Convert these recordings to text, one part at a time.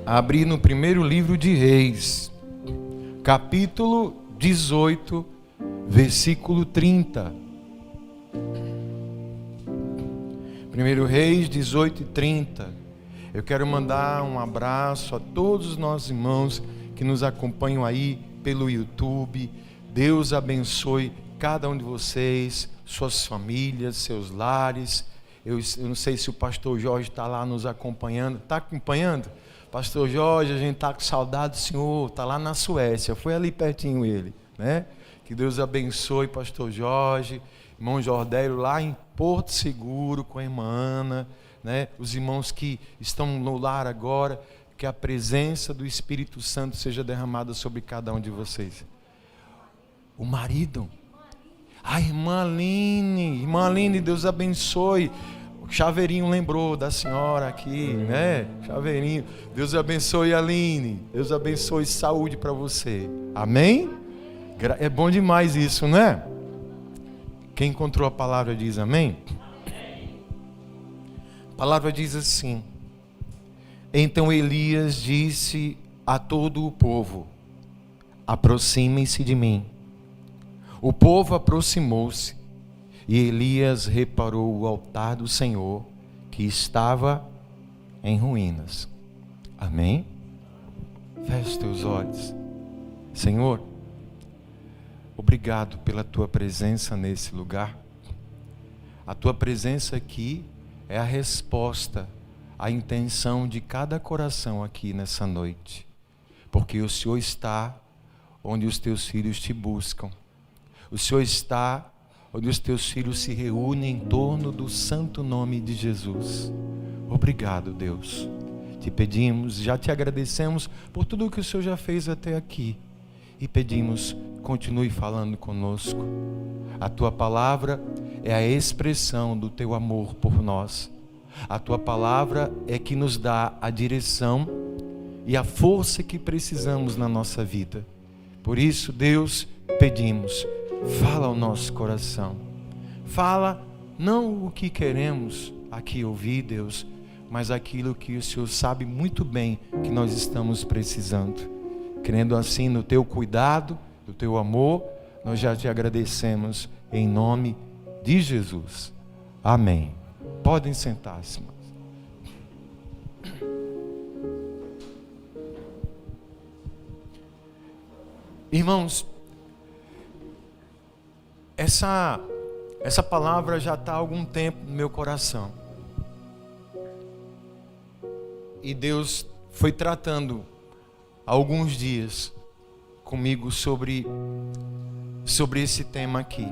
abrir no primeiro livro de Reis, capítulo 18, versículo 30. 1 Reis 18 e 30. Eu quero mandar um abraço a todos os nossos irmãos que nos acompanham aí pelo YouTube. Deus abençoe cada um de vocês, suas famílias, seus lares. Eu não sei se o pastor Jorge está lá nos acompanhando. Está acompanhando? Pastor Jorge, a gente está com saudade do senhor, está lá na Suécia, foi ali pertinho ele, né? Que Deus abençoe pastor Jorge, irmão Jordélio lá em Porto Seguro com a irmã Ana, né? Os irmãos que estão no lar agora, que a presença do Espírito Santo seja derramada sobre cada um de vocês. O marido, a irmã Aline, Deus abençoe. O Chaveirinho lembrou da senhora aqui, né? Chaveirinho, Deus abençoe, Aline. Deus abençoe, saúde para você. Amém? É bom demais isso, né? Quem encontrou a palavra diz amém? A palavra diz assim: então Elias disse a todo o povo: aproximem-se de mim. O povo aproximou-se. E Elias reparou o altar do Senhor, que estava em ruínas. Amém? Feche os teus olhos. Senhor, obrigado pela tua presença nesse lugar. A tua presença aqui é a resposta à intenção de cada coração aqui nessa noite. Porque o Senhor está onde os teus filhos te buscam. O Senhor está onde os teus filhos se reúnem em torno do santo nome de Jesus. Obrigado, Deus. Te pedimos, já te agradecemos por tudo o que o Senhor já fez até aqui. E pedimos, continue falando conosco. A tua palavra é a expressão do teu amor por nós. A tua palavra é que nos dá a direção e a força que precisamos na nossa vida. Por isso, Deus, pedimos, fala ao nosso coração. Fala não o que queremos aqui ouvir, Deus, mas aquilo que o Senhor sabe muito bem que nós estamos precisando. Crendo assim no teu cuidado, no teu amor, nós já te agradecemos em nome de Jesus. Amém. Podem sentar-se, irmãos. Irmãos, essa palavra já está há algum tempo no meu coração. E Deus foi tratando há alguns dias comigo sobre esse tema aqui.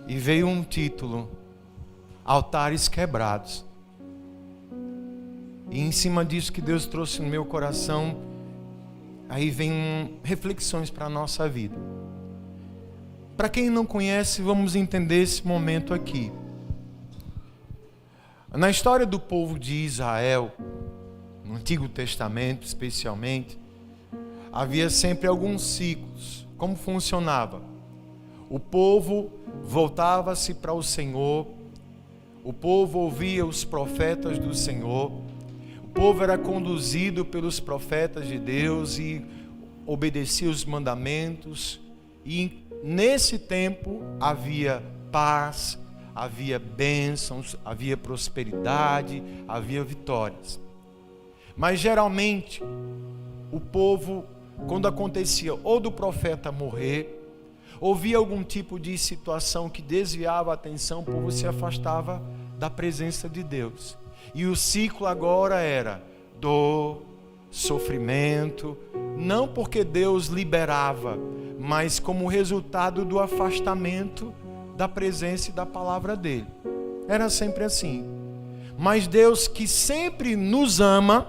E veio um título: Altares Quebrados. E em cima disso que Deus trouxe no meu coração, aí vem reflexões para a nossa vida. Para quem não conhece, vamos entender esse momento aqui. Na história do povo de Israel, no Antigo Testamento especialmente, havia sempre alguns ciclos. Como funcionava? O povo voltava-se para o Senhor, o povo ouvia os profetas do Senhor, o povo era conduzido pelos profetas de Deus e obedecia os mandamentos. E nesse tempo havia paz, havia bênçãos, havia prosperidade, havia vitórias. Mas geralmente o povo, quando acontecia ou do profeta morrer, ou via algum tipo de situação que desviava a atenção, o povo se afastava da presença de Deus. E o ciclo agora era dor, sofrimento, não porque Deus liberava, mas como resultado do afastamento da presença e da palavra dele. Era sempre assim. Mas Deus, que sempre nos ama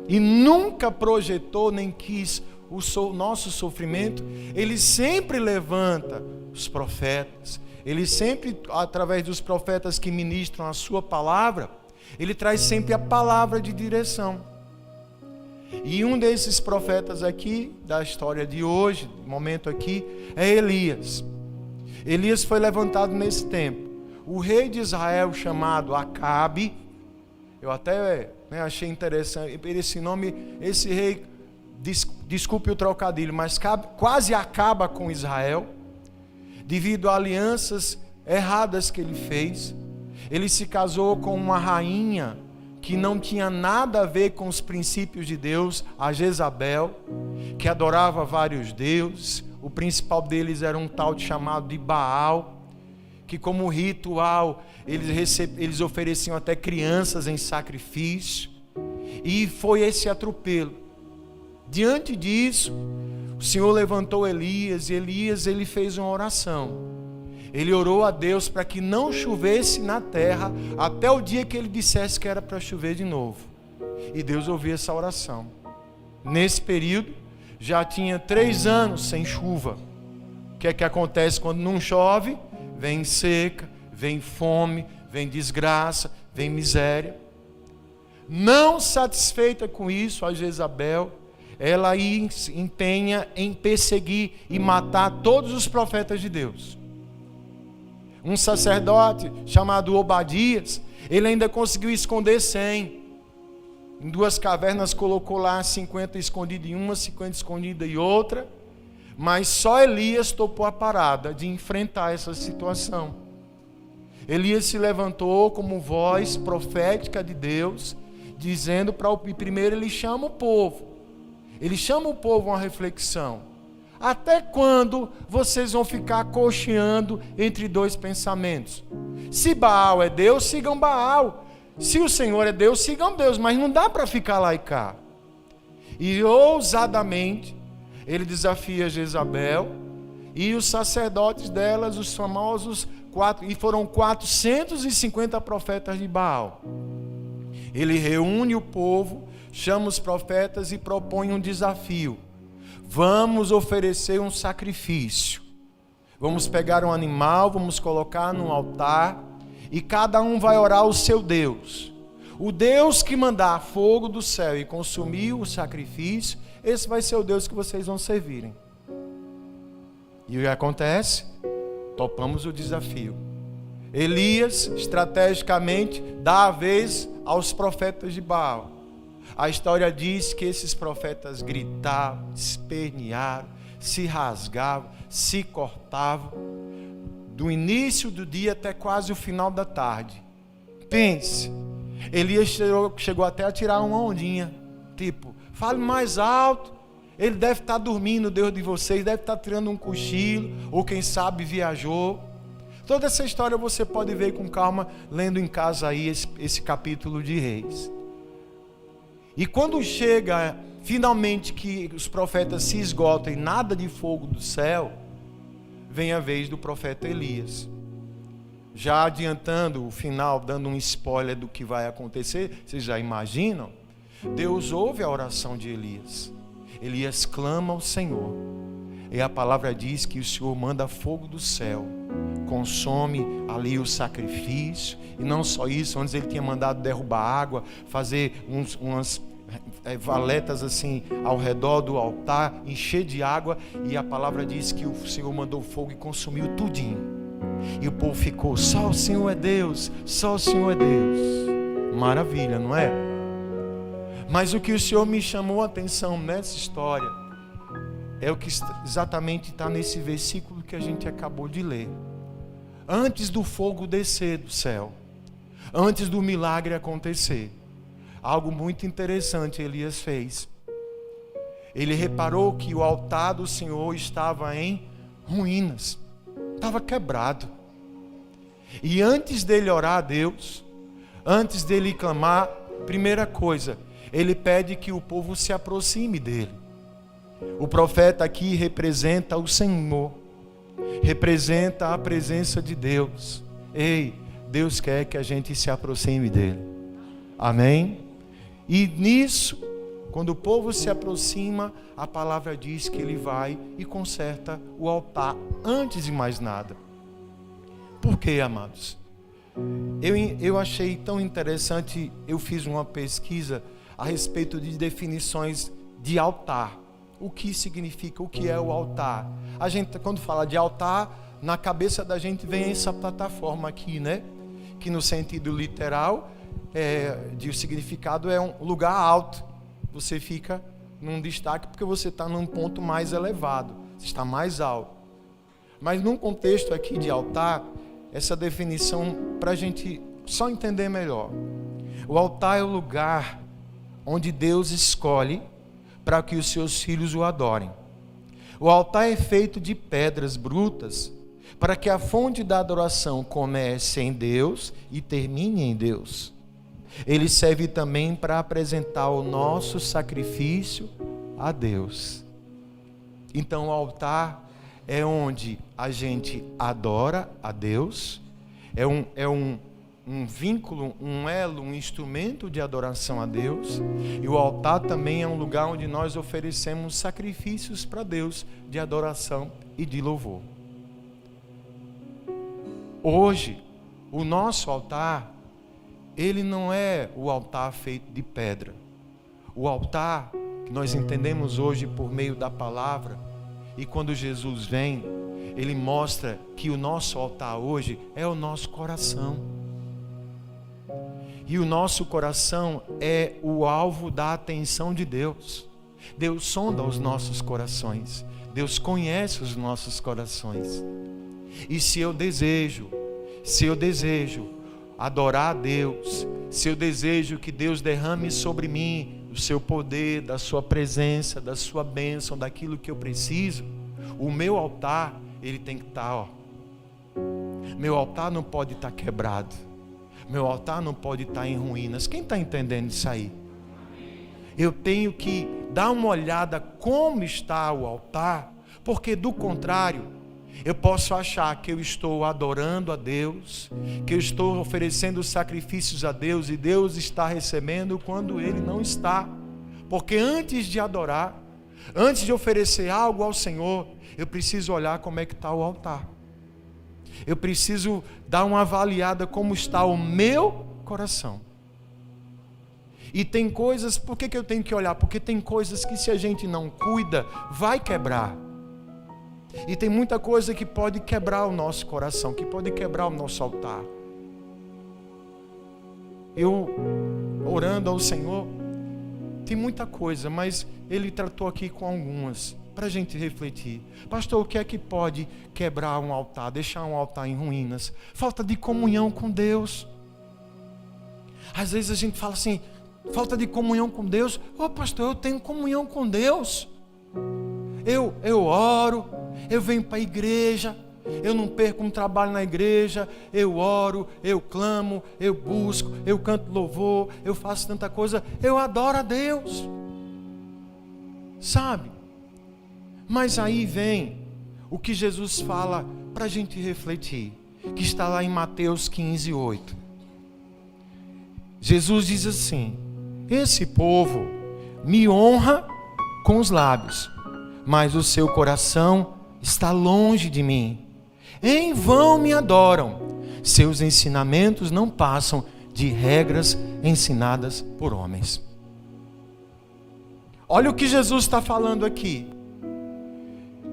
e nunca projetou nem quis o nosso sofrimento, ele sempre levanta os profetas. Ele sempre, através dos profetas que ministram a sua palavra, ele traz sempre a palavra de direção. E um desses profetas aqui, da história de hoje, do momento aqui, é Elias. Elias foi levantado nesse tempo. O rei de Israel, chamado Acabe, eu até né? Achei interessante. Esse nome, esse rei, desculpe o trocadilho, mas quase acaba com Israel, devido a alianças erradas que ele fez. Ele se casou com uma rainha que não tinha nada a ver com os princípios de Deus, a Jezabel, que adorava vários deuses. O principal deles era um tal chamado de Baal, que como ritual eles ofereciam até crianças em sacrifício. E foi esse atropelo. Diante disso, o Senhor levantou Elias, e Elias ele fez uma oração. Ele orou a Deus para que não chovesse na terra até o dia que ele dissesse que era para chover de novo. E Deus ouviu essa oração. Nesse período, já tinha 3 anos sem chuva. O que é que acontece quando não chove? Vem seca, vem fome, vem desgraça, vem miséria. Não satisfeita com isso, a Jezabel, ela empenha em perseguir e matar todos os profetas de Deus. Um sacerdote chamado Obadias, ele ainda conseguiu esconder 100. Em 2 cavernas colocou lá 50 escondidas em uma, 50 escondidas em outra. Mas só Elias topou a parada de enfrentar essa situação. Elias se levantou como voz profética de Deus, dizendo primeiro ele chama o povo. Ele chama o povo a uma reflexão. Até quando vocês vão ficar cocheando entre 2 pensamentos? Se Baal é Deus, sigam Baal. Se o Senhor é Deus, sigam Deus. Mas não dá para ficar lá e cá. E ousadamente, ele desafia Jezabel e os sacerdotes delas, os famosos 4, e foram 450 profetas de Baal. Ele reúne o povo, chama os profetas e propõe um desafio. Vamos oferecer um sacrifício. Vamos pegar um animal, vamos colocar num altar e cada um vai orar ao seu Deus. O Deus que mandar fogo do céu e consumir o sacrifício, esse vai ser o Deus que vocês vão servirem. E o que acontece? Topamos o desafio. Elias, estrategicamente, dá a vez aos profetas de Baal. A história diz que esses profetas gritavam, espernearam, se rasgavam, se cortavam, do início do dia até quase o final da tarde. Pense, Elias chegou até a tirar uma ondinha, tipo, fale mais alto, ele deve estar dormindo, Deus de vocês, deve estar tirando um cochilo, ou quem sabe viajou. Toda essa história você pode ver com calma, lendo em casa aí esse capítulo de Reis. E quando chega finalmente que os profetas se esgotam e nada de fogo do céu, vem a vez do profeta Elias. Já adiantando o final, dando um spoiler do que vai acontecer, vocês já imaginam? Deus ouve a oração de Elias. Elias clama ao Senhor. E a palavra diz que o Senhor manda fogo do céu, consome ali o sacrifício. E não só isso, antes ele tinha mandado derrubar água, fazer umas valetas assim ao redor do altar, encher de água. E a palavra diz que o Senhor mandou fogo e consumiu tudinho. E o povo ficou, só o Senhor é Deus, só o Senhor é Deus. Maravilha, não é? Mas o que o Senhor me chamou a atenção nessa história é o que exatamente está nesse versículo que a gente acabou de ler. Antes do fogo descer do céu, antes do milagre acontecer, algo muito interessante Elias fez. Ele reparou que o altar do Senhor estava em ruínas, estava quebrado. E antes dele orar a Deus, antes dele clamar, primeira coisa, ele pede que o povo se aproxime dele. O profeta aqui representa o Senhor, representa a presença de Deus. Ei, Deus quer que a gente se aproxime dele. Amém? E nisso, quando o povo se aproxima, a palavra diz que ele vai e conserta o altar antes de mais nada. Por quê, amados? Eu achei tão interessante, eu fiz uma pesquisa a respeito de definições de altar. O que significa, o que é o altar? A gente, quando fala de altar, na cabeça da gente vem essa plataforma aqui, né? Que no sentido literal de significado é um lugar alto. Você fica num destaque porque você está num ponto mais elevado, você está mais alto. Mas num contexto aqui de altar, essa definição para a gente só entender melhor. O altar é o lugar onde Deus escolhe para que os seus filhos o adorem. O altar é feito de pedras brutas para que a fonte da adoração comece em Deus e termine em Deus. Ele serve também para apresentar o nosso sacrifício a Deus. Então o altar é onde a gente adora a Deus, é um vínculo, um elo, um instrumento de adoração a Deus. E o altar também é um lugar onde nós oferecemos sacrifícios para Deus de adoração e de louvor. Hoje, o nosso altar, ele não é o altar feito de pedra. O altar que nós entendemos hoje por meio da palavra, e quando Jesus vem, ele mostra que o nosso altar hoje é o nosso coração. E o nosso coração é o alvo da atenção de Deus. Deus sonda os nossos corações. Deus conhece os nossos corações. E se eu desejo adorar a Deus, se eu desejo que Deus derrame sobre mim o seu poder, da sua presença, da sua bênção, daquilo que eu preciso, o meu altar, ele tem que estar, meu altar não pode estar quebrado, meu altar não pode estar em ruínas. Quem está entendendo isso aí? Eu tenho que dar uma olhada como está o altar, porque do contrário, eu posso achar que eu estou adorando a Deus, que eu estou oferecendo sacrifícios a Deus e Deus está recebendo quando Ele não está. Porque antes de adorar, antes de oferecer algo ao Senhor, eu preciso olhar como é que está o altar. Eu preciso dar uma avaliada como está o meu coração. E tem coisas, por que eu tenho que olhar? Porque tem coisas que se a gente não cuida, vai quebrar. E tem muita coisa que pode quebrar o nosso coração, que pode quebrar o nosso altar. Eu, orando ao Senhor, tem muita coisa, mas Ele tratou aqui com algumas, para a gente refletir. Pastor, o que é que pode quebrar um altar, deixar um altar em ruínas? Falta de comunhão com Deus. Às vezes a gente fala assim, falta de comunhão com Deus. Pastor, eu tenho comunhão com Deus. Eu oro, eu venho para a igreja, eu não perco um trabalho na igreja, eu oro, eu clamo, eu busco, eu canto louvor, eu faço tanta coisa, eu adoro a Deus, sabe? Mas aí vem o que Jesus fala para a gente refletir, que está lá em Mateus 15:8. Jesus diz assim: esse povo me honra com os lábios, mas o seu coração está longe de mim. Em vão me adoram. Seus ensinamentos não passam de regras ensinadas por homens. Olha o que Jesus está falando aqui.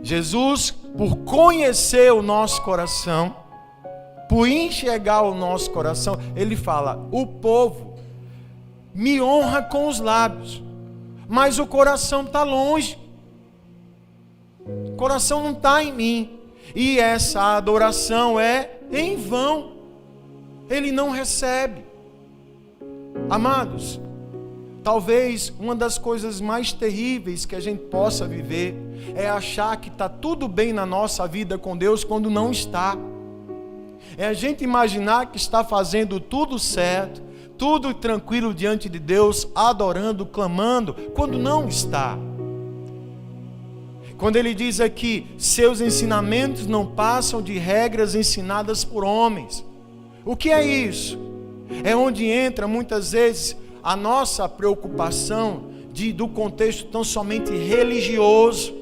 Jesus, por conhecer o nosso coração, por enxergar o nosso coração, Ele fala, o povo me honra com os lábios, mas o coração está longe. O coração não está em mim. E essa adoração é em vão. Ele não recebe. Amados, talvez uma das coisas mais terríveis que a gente possa viver é achar que está tudo bem na nossa vida com Deus quando não está. É a gente imaginar que está fazendo tudo certo, tudo tranquilo diante de Deus, adorando, clamando, quando não está. Quando ele diz aqui, seus ensinamentos não passam de regras ensinadas por homens. O que é isso? É onde entra muitas vezes a nossa preocupação do contexto tão somente religioso,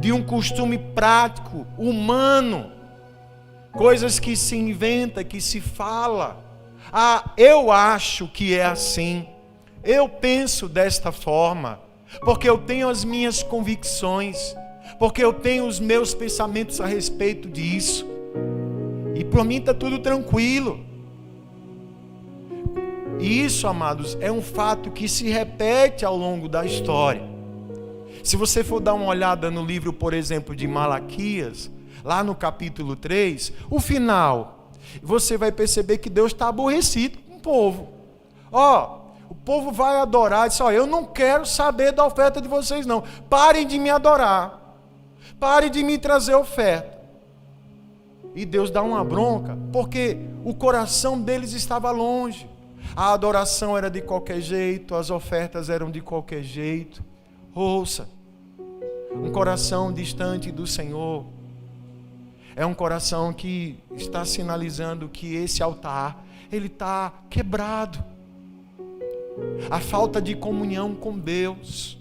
de um costume prático, humano, coisas que se inventa, que se fala. Eu acho que é assim, eu penso desta forma, porque eu tenho as minhas convicções, porque eu tenho os meus pensamentos a respeito disso, e para mim está tudo tranquilo. E isso, amados, é um fato que se repete ao longo da história. Se você for dar uma olhada no livro, por exemplo, de Malaquias, lá no capítulo 3, o final, você vai perceber que Deus está aborrecido com o povo. O povo vai adorar, diz, eu não quero saber da oferta de vocês não. Parem de me adorar. Parem de me trazer oferta. E Deus dá uma bronca, porque o coração deles estava longe. A adoração era de qualquer jeito, as ofertas eram de qualquer jeito. Ouça, um coração distante do Senhor é um coração que está sinalizando que esse altar, ele está quebrado. A falta de comunhão com Deus,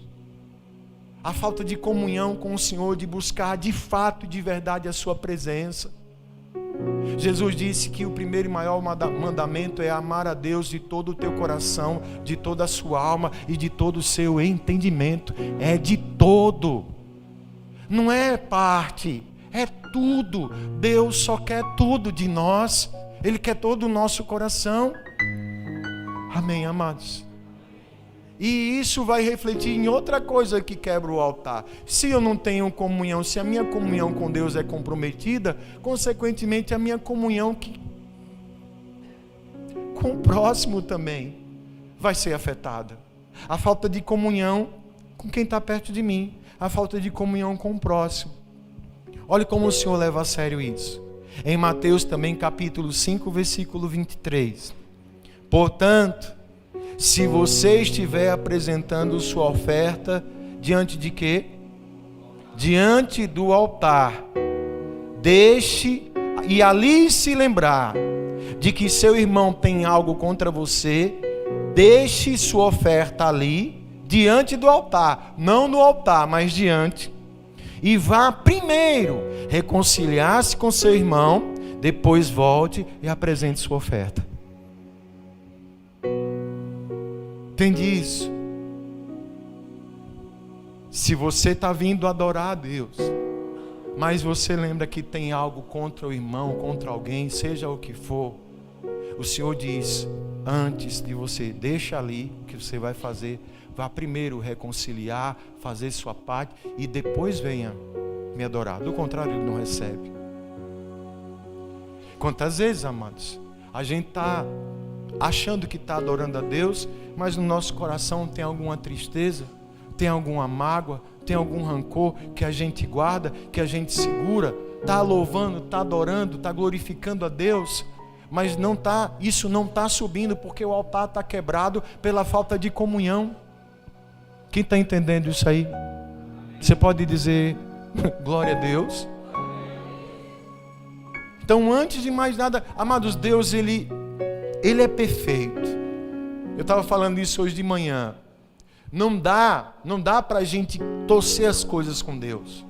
a falta de comunhão com o Senhor, de buscar de fato e de verdade a sua presença. Jesus disse que o primeiro e maior mandamento é amar a Deus de todo o teu coração, de toda a sua alma e de todo o seu entendimento. É de todo, não é parte, é tudo. Deus só quer tudo de nós, Ele quer todo o nosso coração. Amém, amados? E isso vai refletir em outra coisa que quebra o altar. Se eu não tenho comunhão, se a minha comunhão com Deus é comprometida, consequentemente a minha comunhão com o próximo também vai ser afetada. A falta de comunhão com quem está perto de mim, a falta de comunhão com o próximo. Olha como o Senhor leva a sério isso. Em Mateus também, capítulo 5, versículo 23. Portanto, se você estiver apresentando sua oferta diante de quê? Diante do altar, deixe e ali se lembrar de que seu irmão tem algo contra você, deixe sua oferta ali, diante do altar, não no altar, mas diante, e vá primeiro reconciliar-se com seu irmão, depois volte e apresente sua oferta. Entende isso? Se você está vindo adorar a Deus, mas você lembra que tem algo contra o irmão, contra alguém, seja o que for, o Senhor diz, antes de você, deixa ali o que você vai fazer, vá primeiro reconciliar, fazer sua parte e depois venha me adorar. Do contrário, Ele não recebe. Quantas vezes, amados, a gente está achando que está adorando a Deus, mas no nosso coração tem alguma tristeza, tem alguma mágoa, tem algum rancor que a gente guarda, que a gente segura, está louvando, está adorando, está glorificando a Deus, mas não tá, isso não está subindo porque o altar está quebrado pela falta de comunhão. Quem está entendendo isso aí? Você pode dizer glória a Deus? Então, antes de mais nada, amados, Deus Ele é perfeito. Eu estava falando isso hoje de manhã. Não dá para a gente torcer as coisas com Deus.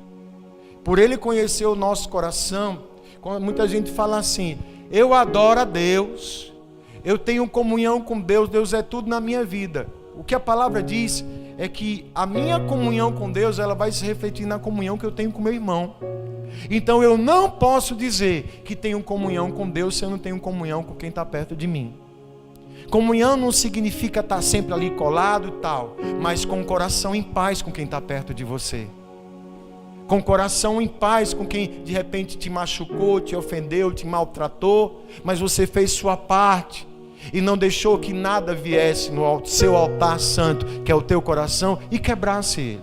Por Ele conhecer o nosso coração, quando muita gente fala assim, eu adoro a Deus, eu tenho comunhão com Deus, Deus é tudo na minha vida. O que a palavra diz é que a minha comunhão com Deus, ela vai se refletir na comunhão que eu tenho com meu irmão. Então eu não posso dizer que tenho comunhão com Deus se eu não tenho comunhão com quem está perto de mim. Comunhão não significa estar sempre ali colado e tal, mas com o coração em paz com quem está perto de você. Com o coração em paz com quem de repente te machucou, te ofendeu, te maltratou, mas você fez sua parte e não deixou que nada viesse no seu altar santo, que é o teu coração, e quebrasse ele.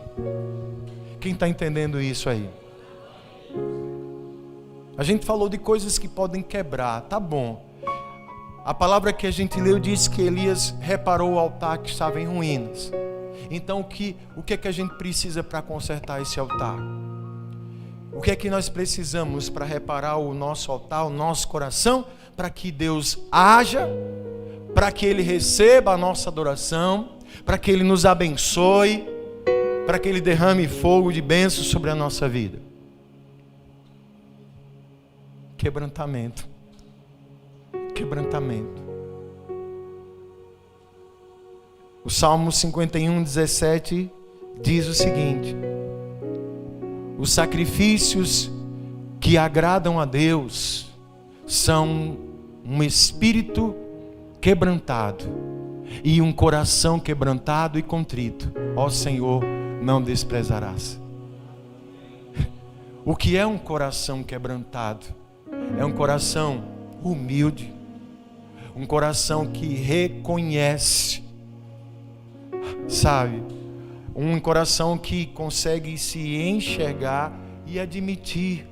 Quem está entendendo isso aí? A gente falou de coisas que podem quebrar, tá bom. A palavra que a gente leu diz que Elias reparou o altar que estava em ruínas. Então o que é que a gente precisa para consertar esse altar? O que é que nós precisamos para reparar o nosso altar, o nosso coração, para que Deus haja, para que Ele receba a nossa adoração, para que Ele nos abençoe, para que Ele derrame fogo de bênção sobre a nossa vida? Quebrantamento. Quebrantamento. O Salmo 51, 17 diz o seguinte: os sacrifícios que agradam a Deus são um espírito quebrantado e um coração quebrantado e contrito, ó Senhor, não desprezarás. O que é um coração quebrantado? É um coração humilde, um coração que reconhece, sabe? Um coração que consegue se enxergar e admitir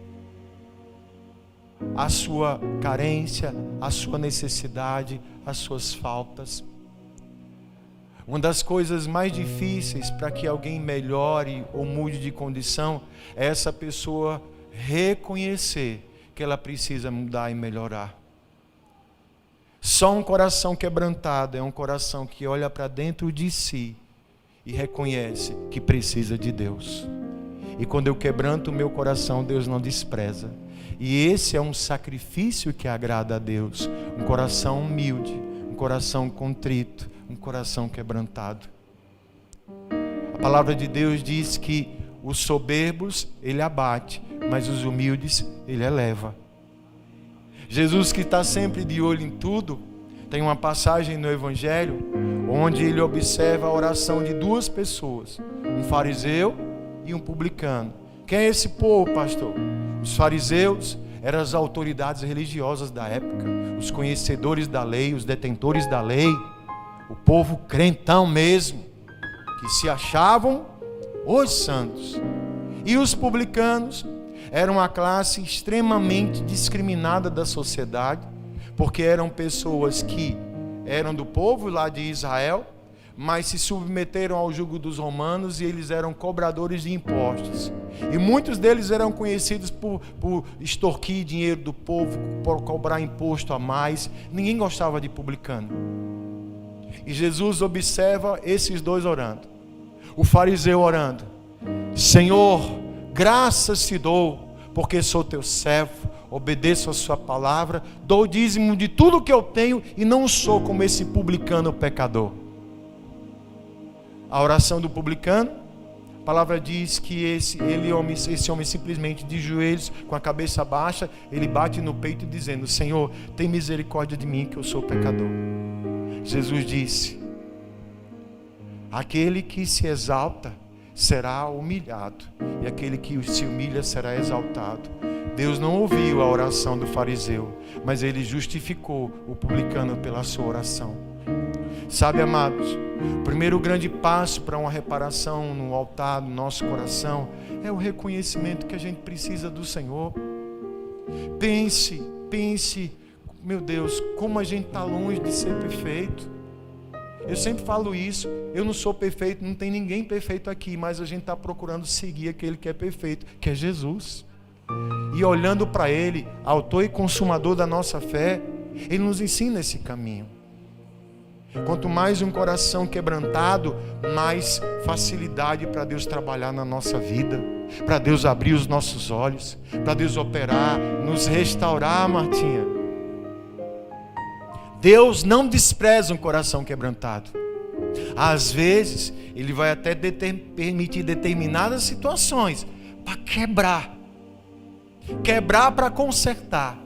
a sua carência, a sua necessidade, as suas faltas. Uma das coisas mais difíceis para que alguém melhore ou mude de condição é essa pessoa reconhecer que ela precisa mudar e melhorar. Só um coração quebrantado é um coração que olha para dentro de si e reconhece que precisa de Deus. E quando eu quebranto o meu coração, Deus não despreza. E esse é um sacrifício que agrada a Deus. Um coração humilde, um coração contrito, um coração quebrantado. A palavra de Deus diz que os soberbos Ele abate, mas os humildes Ele eleva. Jesus, que está sempre de olho em tudo, tem uma passagem no Evangelho onde Ele observa a oração de duas pessoas, um fariseu e um publicano. Quem é esse povo, pastor? Os fariseus eram as autoridades religiosas da época, os conhecedores da lei, os detentores da lei, o povo crentão mesmo, que se achavam os santos. E os publicanos eram uma classe extremamente discriminada da sociedade, porque eram pessoas que eram do povo lá de Israel, mas se submeteram ao jugo dos romanos e eles eram cobradores de impostos. E muitos deles eram conhecidos por extorquir dinheiro do povo, por cobrar imposto a mais. Ninguém gostava de publicano. E Jesus observa esses dois orando. O fariseu orando: Senhor, graças te dou, porque sou teu servo, obedeço a sua palavra, dou o dízimo de tudo que eu tenho e não sou como esse publicano pecador. A oração do publicano, a palavra diz que esse homem simplesmente de joelhos, com a cabeça baixa, ele bate no peito dizendo: Senhor, tem misericórdia de mim que eu sou pecador. Jesus disse: aquele que se exalta será humilhado, e aquele que se humilha será exaltado. Deus não ouviu a oração do fariseu, mas ele justificou o publicano pela sua oração. Sabe, amados, o primeiro grande passo para uma reparação no altar do nosso coração é o reconhecimento que a gente precisa do Senhor. Pense, meu Deus, como a gente está longe de ser perfeito. Eu sempre falo isso, eu não sou perfeito, não tem ninguém perfeito aqui, mas a gente está procurando seguir aquele que é perfeito, que é Jesus. E olhando para Ele, autor e consumador da nossa fé, Ele nos ensina esse caminho. Quanto mais um coração quebrantado, mais facilidade para Deus trabalhar na nossa vida, para Deus abrir os nossos olhos, para Deus operar, nos restaurar, Martinha. Deus não despreza um coração quebrantado. Às vezes, Ele vai até permitir determinadas situações para quebrar para consertar.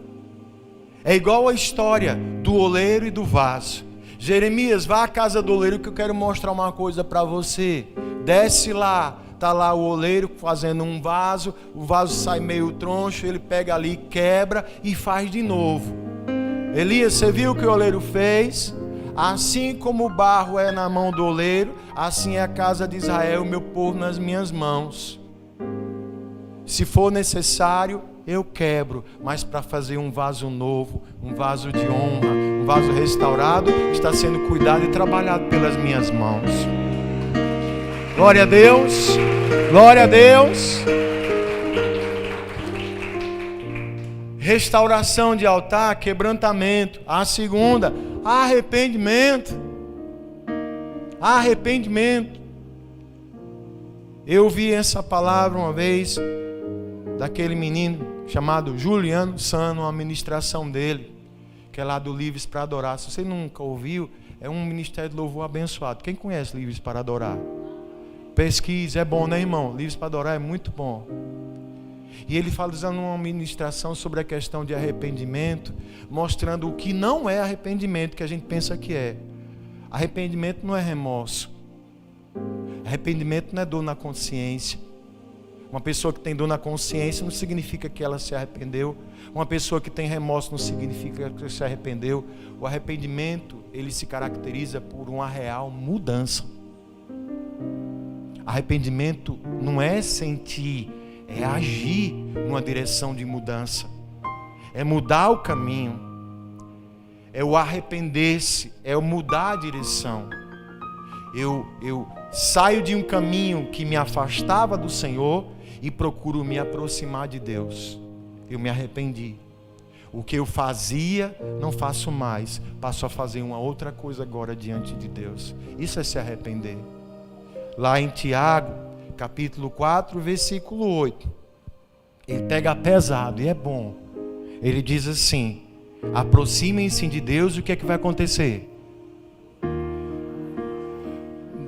É igual a história do oleiro e do vaso. Jeremias, vá à casa do oleiro que eu quero mostrar uma coisa para você. Desce lá, está lá o oleiro fazendo um vaso, o vaso sai meio troncho, ele pega ali, quebra e faz de novo. Elias, você viu o que o oleiro fez? Assim como o barro é na mão do oleiro, assim é a casa de Israel, meu povo nas minhas mãos. Se for necessário, eu quebro, mas para fazer um vaso novo, um vaso de honra, um vaso restaurado, está sendo cuidado e trabalhado pelas minhas mãos. Glória a Deus, glória a Deus. Restauração de altar, quebrantamento. A segunda, arrependimento. Arrependimento. Eu vi essa palavra uma vez daquele menino chamado Juliano Sano, uma ministração dele, que é lá do Livres para Adorar. Se você nunca ouviu, é um ministério de louvor abençoado. Quem conhece Livres para Adorar? Pesquise, é bom, né, irmão? Livres para Adorar é muito bom. E ele fala usando uma ministração sobre a questão de arrependimento, mostrando o que não é arrependimento, que a gente pensa que é. Arrependimento não é remorso. Arrependimento não é dor na consciência. Uma pessoa que tem dor na consciência não significa que ela se arrependeu. Uma pessoa que tem remorso não significa que se arrependeu. O arrependimento, ele se caracteriza por uma real mudança. Arrependimento não é sentir, é agir numa direção de mudança. É mudar o caminho. É o arrepender-se, é o mudar a direção. Eu saio de um caminho que me afastava do Senhor e procuro me aproximar de Deus. Eu me arrependi. O que eu fazia, não faço mais. Passo a fazer uma outra coisa agora diante de Deus. Isso é se arrepender. Lá em Tiago, capítulo 4, versículo 8. Ele pega pesado e é bom. Ele diz assim: aproximem-se de Deus e o que é que vai acontecer?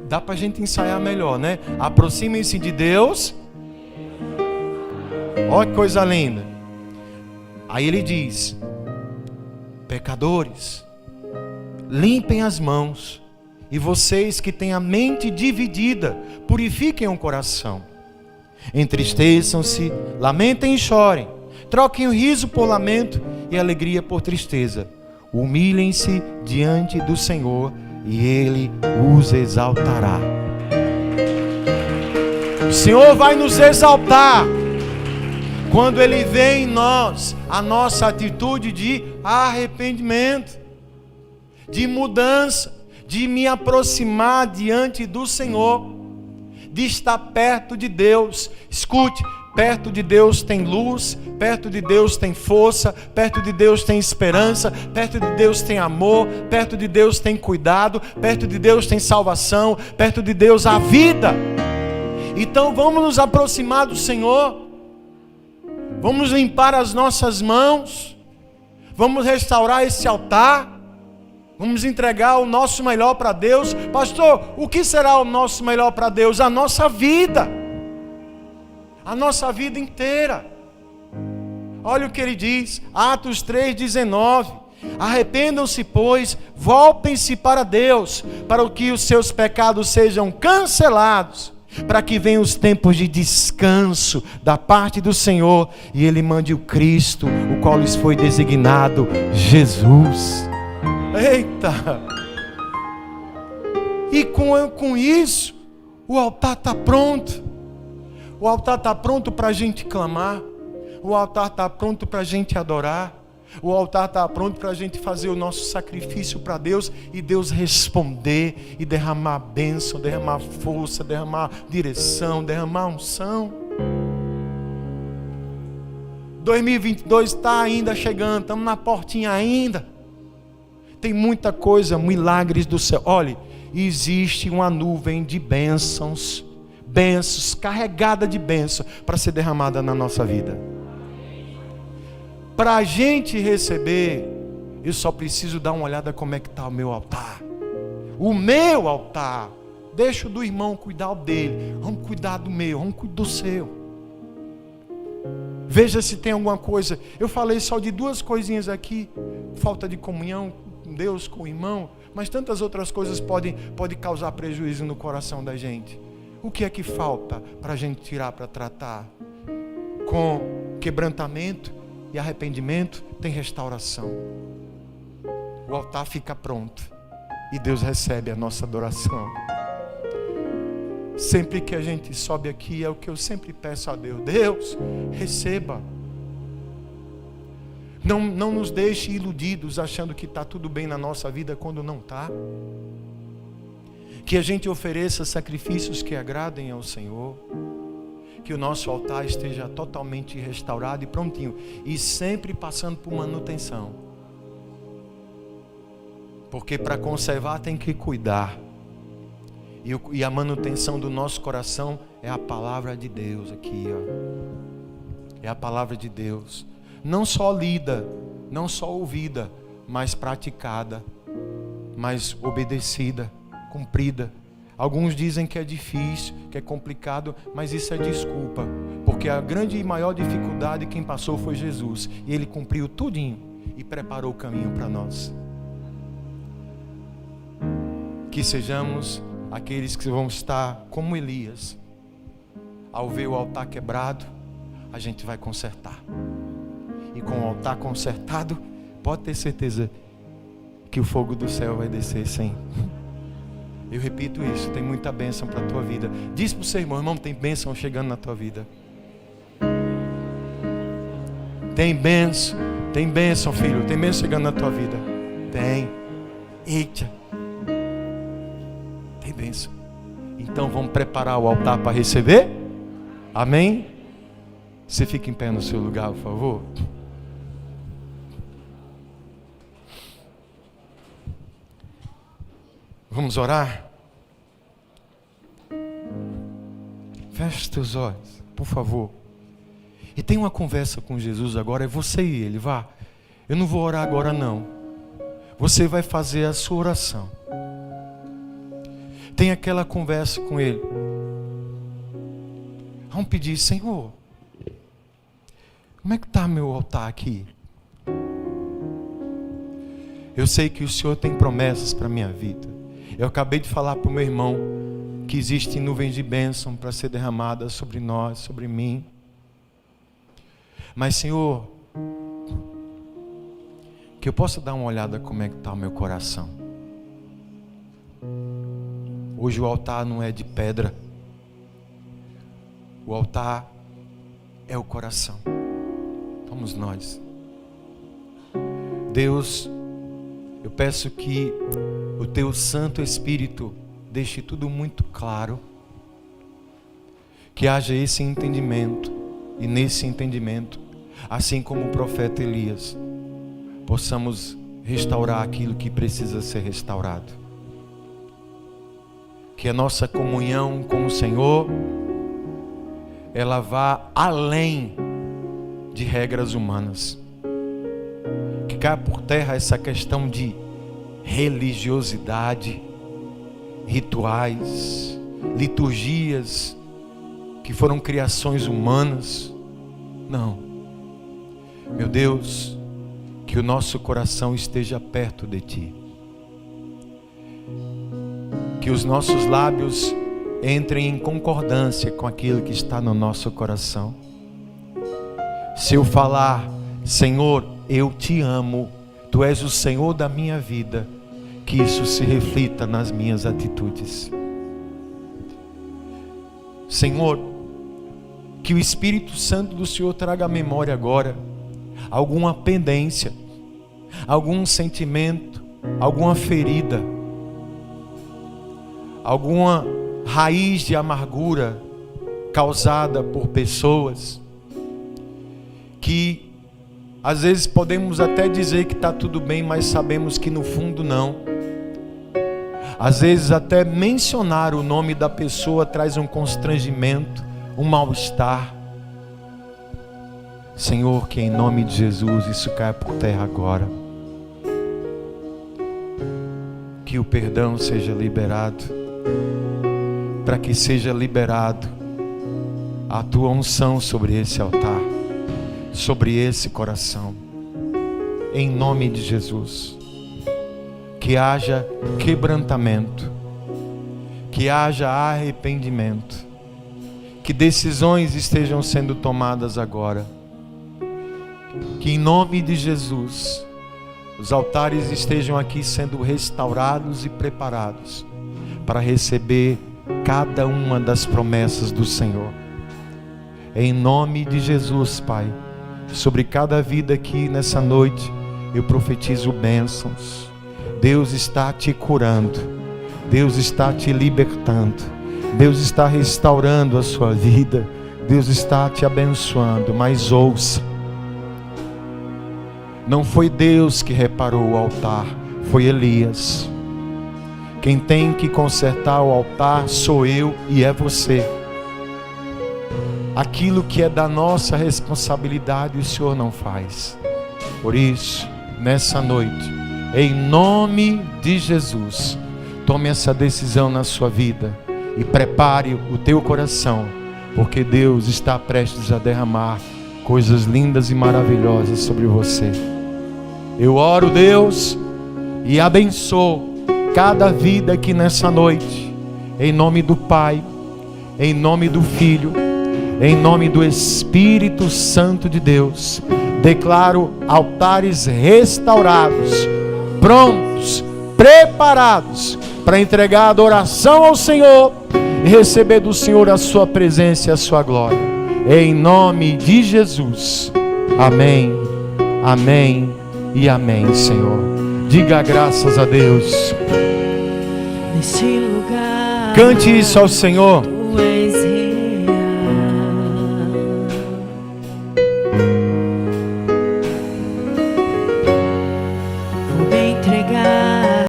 Dá pra gente ensaiar melhor, né? Aproximem-se de Deus. Olha que coisa linda. Aí ele diz: pecadores, limpem as mãos, e vocês que têm a mente dividida, purifiquem o coração. Entristeçam-se, lamentem e chorem. Troquem o riso por lamento e a alegria por tristeza. Humilhem-se diante do Senhor e Ele os exaltará. O Senhor vai nos exaltar quando Ele vê em nós a nossa atitude de arrependimento, de mudança, de me aproximar diante do Senhor, de estar perto de Deus. Escute, perto de Deus tem luz, perto de Deus tem força, perto de Deus tem esperança, perto de Deus tem amor, perto de Deus tem cuidado, perto de Deus tem salvação, perto de Deus há vida. Então vamos nos aproximar do Senhor, vamos limpar as nossas mãos, vamos restaurar esse altar, vamos entregar o nosso melhor para Deus. Pastor, o que será o nosso melhor para Deus? A nossa vida. A nossa vida inteira. Olha o que ele diz, Atos 3,19. Arrependam-se, pois, voltem-se para Deus, para que os seus pecados sejam cancelados, para que venham os tempos de descanso da parte do Senhor, e Ele mande o Cristo, o qual lhes foi designado Jesus. Eita! E com isso, o altar está pronto. O altar está pronto para a gente clamar. O altar está pronto para a gente adorar. O altar está pronto para a gente fazer o nosso sacrifício para Deus e Deus responder e derramar bênção, derramar força, derramar direção, derramar unção. 2022 está ainda chegando, estamos na portinha ainda. Tem muita coisa, milagres do céu. Olhe, existe uma nuvem de bênçãos, carregada de bênção para ser derramada na nossa vida. Para a gente receber, eu só preciso dar uma olhada como é que está o meu altar. O meu altar. Deixa o do irmão cuidar o dele. Vamos cuidar do meu, vamos cuidar do seu. Veja se tem alguma coisa. Eu falei só de duas coisinhas aqui. Falta de comunhão com Deus, com o irmão. Mas tantas outras coisas podem causar prejuízo no coração da gente. O que é que falta para a gente tirar, para tratar? Com quebrantamento e arrependimento tem restauração. O altar fica pronto e Deus recebe a nossa adoração. Sempre que a gente sobe aqui, é o que eu sempre peço a Deus: Deus, receba. Não nos deixe iludidos achando que está tudo bem na nossa vida quando não está. Que a gente ofereça sacrifícios que agradem ao Senhor. Que o nosso altar esteja totalmente restaurado e prontinho. E sempre passando por manutenção. Porque para conservar tem que cuidar. E a manutenção do nosso coração é a palavra de Deus aqui, ó. É a palavra de Deus. Não só lida, não só ouvida, mas praticada, mas obedecida, cumprida. Alguns dizem que é difícil, que é complicado, mas isso é desculpa. Porque a grande e maior dificuldade quem passou foi Jesus. E Ele cumpriu tudinho e preparou o caminho para nós. que sejamos aqueles que vão estar como Elias. Ao ver o altar quebrado, a gente vai consertar. E com o altar consertado, pode ter certeza que o fogo do céu vai descer sim. Eu repito isso, tem muita bênção para a tua vida. Diz para o seu irmão, irmão, tem bênção chegando na tua vida. Tem bênção, filho, tem bênção chegando na tua vida. Tem. Eita. Tem bênção. Então vamos preparar o altar para receber? Amém? Você fica em pé no seu lugar, por favor. Vamos orar? Feche os teus olhos, por favor. E tem uma conversa com Jesus agora, é você e ele, vá. Eu não vou orar agora não. Você vai fazer a sua oração. Tem aquela conversa com ele. Vamos pedir, Senhor, como é que está meu altar aqui? Eu sei que o Senhor tem promessas para a minha vida. Eu acabei de falar para o meu irmão que existem nuvens de bênção para ser derramadas sobre nós, sobre mim. Mas, Senhor, que eu possa dar uma olhada como é que está o meu coração. Hoje o altar não é de pedra. O altar é o coração. Somos nós. Deus, eu peço que o Teu Santo Espírito deixe tudo muito claro. Que haja esse entendimento. E nesse entendimento, assim como o profeta Elias, possamos restaurar aquilo que precisa ser restaurado. Que a nossa comunhão com o Senhor, ela vá além de regras humanas. Que caia por terra essa questão de religiosidade, rituais, liturgias que foram criações humanas. Não. Meu Deus, que o nosso coração esteja perto de Ti. Que os nossos lábios entrem em concordância com aquilo que está no nosso coração. Se eu falar, Senhor, eu Te amo, Tu és o Senhor da minha vida, que isso se reflita nas minhas atitudes. Senhor, que o Espírito Santo do Senhor traga à memória agora alguma pendência, algum sentimento, alguma ferida, alguma raiz de amargura causada por pessoas que às vezes podemos até dizer que está tudo bem, mas sabemos que no fundo não. Às vezes até mencionar o nome da pessoa traz um constrangimento, um mal-estar. Senhor, que em nome de Jesus isso caia por terra agora. Que o perdão seja liberado, para que seja liberado a Tua unção sobre esse altar, sobre esse coração, em nome de Jesus. Que haja quebrantamento, que haja arrependimento, que decisões estejam sendo tomadas agora, que em nome de Jesus os altares estejam aqui sendo restaurados e preparados para receber cada uma das promessas do Senhor. Em nome de Jesus, Pai, sobre cada vida aqui nessa noite eu profetizo bênçãos. Deus está te curando, Deus está te libertando, Deus está restaurando a sua vida, Deus está te abençoando. Mas ouça, não foi Deus que reparou o altar, foi Elias. Quem tem que consertar o altar sou eu e é você. Aquilo que é da nossa responsabilidade o Senhor não faz. Por isso, nessa noite, em nome de Jesus, tome essa decisão na sua vida e prepare o teu coração, porque Deus está prestes a derramar coisas lindas e maravilhosas sobre você. Eu oro, Deus, e abençoo cada vida aqui nessa noite, em nome do Pai, em nome do Filho, em nome do Espírito Santo de Deus. Declaro altares restaurados, prontos, preparados para entregar adoração ao Senhor e receber do Senhor a sua presença e a sua glória. Em nome de Jesus. Amém, amém e amém, Senhor. Diga graças a Deus. Neste lugar, Cante isso ao Senhor. Tu és